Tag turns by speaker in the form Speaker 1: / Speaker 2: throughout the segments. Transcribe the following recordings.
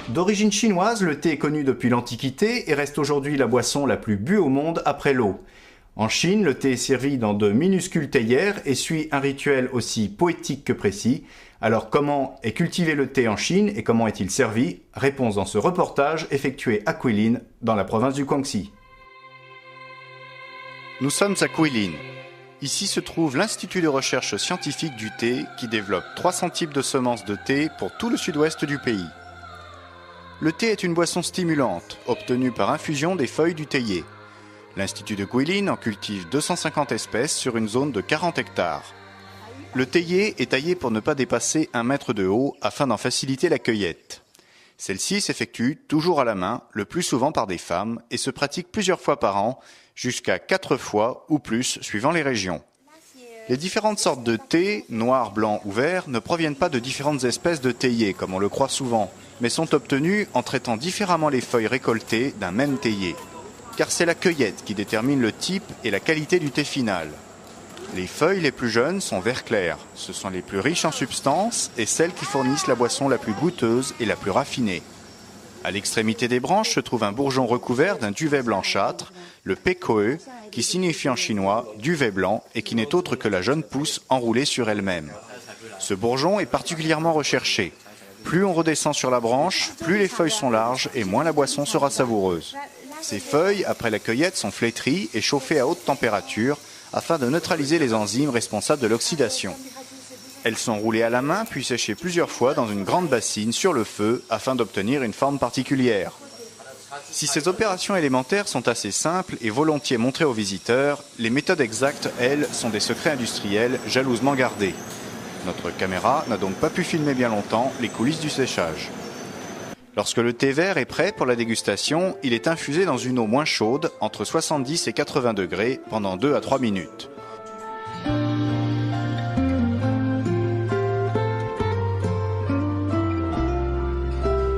Speaker 1: D'origine chinoise, le thé est connu depuis l'Antiquité et reste aujourd'hui la boisson la plus bue au monde après l'eau. En Chine, le thé est servi dans de minuscules théières et suit un rituel aussi poétique que précis. Alors comment est cultivé le thé en Chine et comment est-il servi? Réponse dans ce reportage effectué à Guilin, dans la province du Guangxi.
Speaker 2: Nous sommes à Guilin. Ici se trouve l'Institut de recherche scientifique du thé qui développe 300 types de semences de thé pour tout le sud-ouest du pays. Le thé est une boisson stimulante, obtenue par infusion des feuilles du théier. L'Institut de Guilin en cultive 250 espèces sur une zone de 40 hectares. Le théier est taillé pour ne pas dépasser 1 mètre de haut afin d'en faciliter la cueillette. Celle-ci s'effectue toujours à la main, le plus souvent par des femmes, et se pratique plusieurs fois par an, jusqu'à 4 fois ou plus suivant les régions. Les différentes sortes de thé, noir, blanc ou vert, ne proviennent pas de différentes espèces de théier, comme on le croit souvent, mais sont obtenues en traitant différemment les feuilles récoltées d'un même théier. Car c'est la cueillette qui détermine le type et la qualité du thé final. Les feuilles les plus jeunes sont vert clair, ce sont les plus riches en substances et celles qui fournissent la boisson la plus goûteuse et la plus raffinée. À l'extrémité des branches se trouve un bourgeon recouvert d'un duvet blanchâtre, le pekoe, qui signifie en chinois duvet blanc et qui n'est autre que la jeune pousse enroulée sur elle-même. Ce bourgeon est particulièrement recherché. Plus on redescend sur la branche, plus les feuilles sont larges et moins la boisson sera savoureuse. Ces feuilles, après la cueillette, sont flétries et chauffées à haute température afin de neutraliser les enzymes responsables de l'oxydation. Elles sont roulées à la main puis séchées plusieurs fois dans une grande bassine sur le feu afin d'obtenir une forme particulière. Si ces opérations élémentaires sont assez simples et volontiers montrées aux visiteurs, les méthodes exactes, elles, sont des secrets industriels jalousement gardés. Notre caméra n'a donc pas pu filmer bien longtemps les coulisses du séchage. Lorsque le thé vert est prêt pour la dégustation, il est infusé dans une eau moins chaude, entre 70 et 80 degrés, pendant 2 à 3 minutes.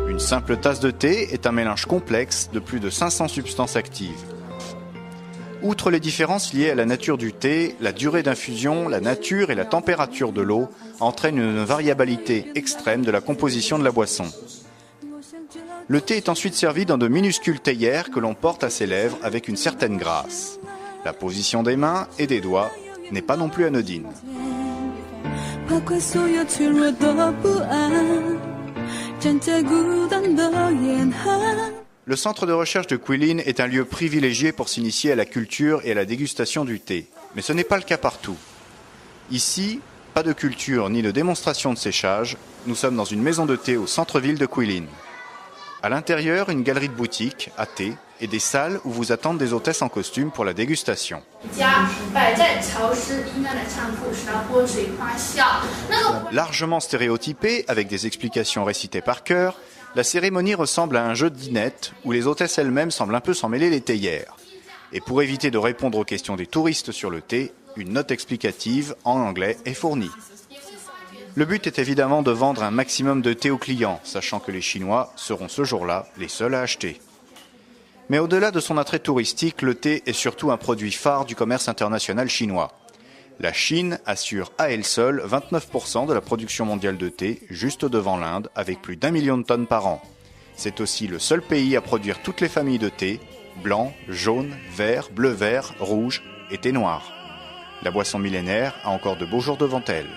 Speaker 2: Une simple tasse de thé est un mélange complexe de plus de 500 substances actives. Outre les différences liées à la nature du thé, la durée d'infusion, la nature et la température de l'eau entraînent une variabilité extrême de la composition de la boisson. Le thé est ensuite servi dans de minuscules théières que l'on porte à ses lèvres avec une certaine grâce. La position des mains et des doigts n'est pas non plus anodine. Le centre de recherche de Guilin est un lieu privilégié pour s'initier à la culture et à la dégustation du thé. Mais ce n'est pas le cas partout. Ici, pas de culture ni de démonstration de séchage. Nous sommes dans une maison de thé au centre-ville de Guilin. À l'intérieur, une galerie de boutiques à thé et des salles où vous attendent des hôtesses en costume pour la dégustation. Largement stéréotypée, avec des explications récitées par cœur, la cérémonie ressemble à un jeu de dinette où les hôtesses elles-mêmes semblent un peu s'en mêler les théières. Et pour éviter de répondre aux questions des touristes sur le thé, une note explicative en anglais est fournie. Le but est évidemment de vendre un maximum de thé aux clients, sachant que les Chinois seront ce jour-là les seuls à acheter. Mais au-delà de son attrait touristique, le thé est surtout un produit phare du commerce international chinois. La Chine assure à elle seule 29% de la production mondiale de thé, juste devant l'Inde, avec plus d'1 million de tonnes par an. C'est aussi le seul pays à produire toutes les familles de thé, blanc, jaune, vert, bleu-vert, rouge et thé noir. La boisson millénaire a encore de beaux jours devant elle.